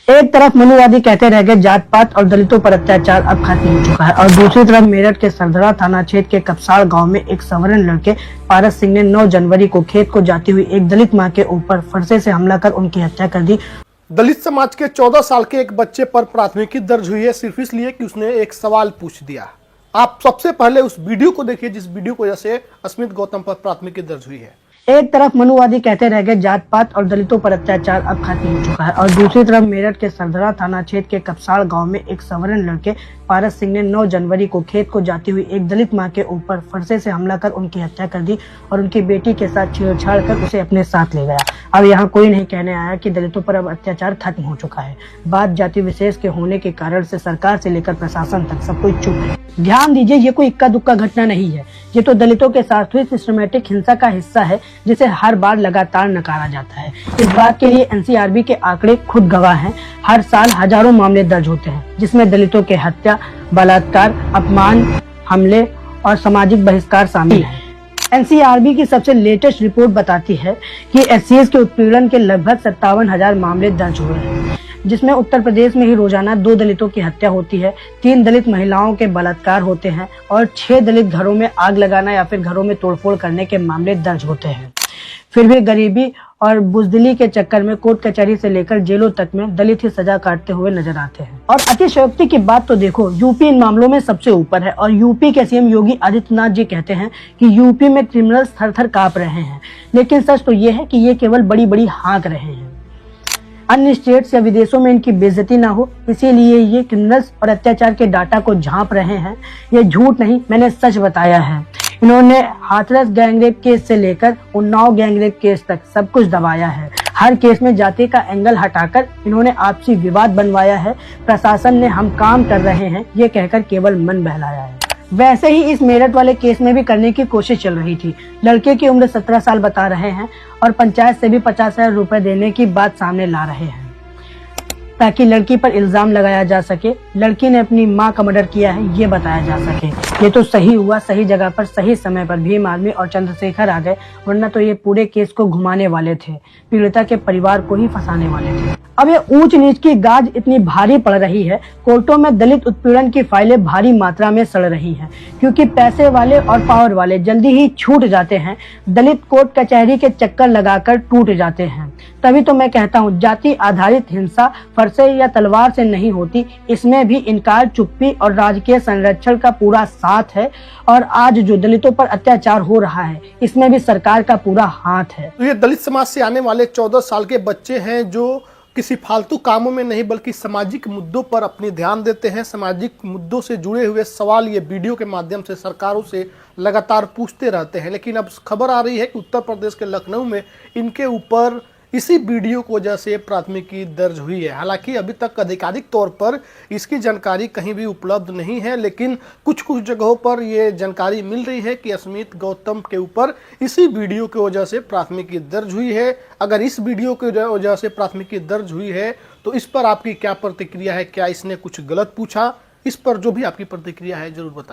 एक तरफ मनुवादी कहते रह गए जात पात और दलितों पर अत्याचार अब खत्म हो चुका है, और दूसरी तरफ मेरठ के सरधरा थाना क्षेत्र के कपसाड़ गांव में एक सवर्ण लड़के पारस सिंह ने 9 जनवरी को खेत को जाती हुई एक दलित मां के ऊपर फरसे से हमला कर उनकी हत्या कर दी। दलित समाज के 14 साल के एक बच्चे पर प्राथमिकी दर्ज हुई है सिर्फ इसलिए कि उसने एक सवाल पूछ दिया। आप सबसे पहले उस वीडियो को देखिए जिस वीडियो को जैसे अस्मित गौतम पर प्राथमिकी दर्ज हुई है। एक तरफ मनुवादी कहते रह गए जात पात और दलितों पर अत्याचार अब खत्म हो चुका है, और दूसरी तरफ मेरठ के सरधरा थाना क्षेत्र के कपसाड़ गांव में एक सवर्ण लड़के पारस सिंह ने 9 जनवरी को खेत को जाती हुई एक दलित मां के ऊपर फरसे से हमला कर उनकी हत्या कर दी और उनकी बेटी के साथ छेड़छाड़ कर उसे अपने साथ ले गया। अब यहाँ कोई नहीं कहने आया कि दलितों पर अब अत्याचार खत्म हो चुका है। बात जाति विशेष के होने के कारण से सरकार से लेकर प्रशासन तक सब कोई चुप है। ध्यान दीजिए, ये कोई इक्का दुक्का घटना नहीं है, ये तो दलितों के साथ हुई सिस्टमेटिक हिंसा का हिस्सा है जिसे हर बार लगातार नकारा जाता है। इस बात के लिए एनसीआरबी के आंकड़े खुद गवाह हैं। हर साल हजारों मामले दर्ज होते हैं जिसमें दलितों के हत्या, बलात्कार, अपमान, हमले और सामाजिक बहिष्कार शामिल है। एनसीआरबी की सबसे लेटेस्ट रिपोर्ट बताती है कि एससीएस के उत्पीड़न के लगभग 57,000 मामले दर्ज हुए हैं, जिसमें उत्तर प्रदेश में ही रोजाना 2 दलितों की हत्या होती है, 3 दलित महिलाओं के बलात्कार होते हैं और 6 दलित घरों में आग लगाना या फिर घरों में तोड़फोड़ करने के मामले दर्ज होते हैं। फिर भी गरीबी और बुजदिली के चक्कर में कोर्ट कचहरी से लेकर जेलों तक में दलित ही सजा काटते हुए नजर आते हैं। और अतिशयोक्ति की बात तो देखो, यूपी इन मामलों में सबसे ऊपर है और यूपी के सीएम योगी आदित्यनाथ जी कहते हैं कि यूपी में क्रिमिनल्स थर-थर कांप रहे हैं, लेकिन सच तो ये है कि ये केवल बड़ी बड़ी हाँक रहे हैं। अन्य स्टेट्स या विदेशों में इनकी बेइज्जती ना हो, इसीलिए ये क्रिमिनल्स और अत्याचार के डाटा को झांप रहे हैं। ये झूठ नहीं, मैंने सच बताया है। इन्होंने हाथरस गैंगरेप केस से लेकर उन्नाव गैंगरेप केस तक सब कुछ दबाया है। हर केस में जाति का एंगल हटाकर इन्होंने आपसी विवाद बनवाया है। प्रशासन ने हम काम कर रहे हैं ये कहकर केवल मन बहलाया है। वैसे ही इस मेरठ वाले केस में भी करने की कोशिश चल रही थी। लड़के की उम्र 17 साल बता रहे हैं और पंचायत से भी 50,000 रुपए देने की बात सामने ला रहे हैं ताकि लड़की पर इल्जाम लगाया जा सके। लड़की ने अपनी मां का मर्डर किया है ये बताया जा सके। ये तो सही हुआ, सही जगह पर सही समय पर भीम आर्मी और चंद्रशेखर आ गए, वरना तो ये पूरे केस को घुमाने वाले थे, पीड़िता के परिवार को ही फंसाने वाले थे। अब ये ऊंच नीच की गाज इतनी भारी पड़ रही है, कोर्टों में दलित उत्पीड़न की फाइलें भारी मात्रा में सड़ रही हैं, क्योंकि पैसे वाले और पावर वाले जल्दी ही छूट जाते हैं। दलित कोर्ट कचहरी के चक्कर लगाकर टूट जाते हैं। तभी तो मैं कहता हूँ जाति आधारित हिंसा फरसे या तलवार से नहीं होती, इसमें भी इनकार, चुप्पी और राजकीय संरक्षण का पूरा साथ है। और आज जो दलितों पर अत्याचार हो रहा है इसमें भी सरकार का पूरा हाथ है। तो ये दलित समाज से आने वाले 14 साल के बच्चे हैं जो किसी फालतू कामों में नहीं बल्कि सामाजिक मुद्दों पर अपनी ध्यान देते हैं। सामाजिक मुद्दों से जुड़े हुए सवाल ये वीडियो के माध्यम से सरकारों से लगातार पूछते रहते हैं। लेकिन अब खबर आ रही है कि उत्तर प्रदेश के लखनऊ में इनके ऊपर इसी वीडियो को वजह से प्राथमिकी दर्ज हुई है। हालांकि अभी तक आधिकारिक तौर पर इसकी जानकारी कहीं भी उपलब्ध नहीं है, लेकिन कुछ जगहों पर ये जानकारी मिल रही है कि अस्मित गौतम के ऊपर इसी वीडियो की वजह से प्राथमिकी दर्ज हुई है। अगर इस वीडियो की वजह से प्राथमिकी दर्ज हुई है तो इस पर आपकी क्या प्रतिक्रिया है? क्या इसने कुछ गलत पूछा? इस पर जो भी आपकी प्रतिक्रिया है जरूर बताएं।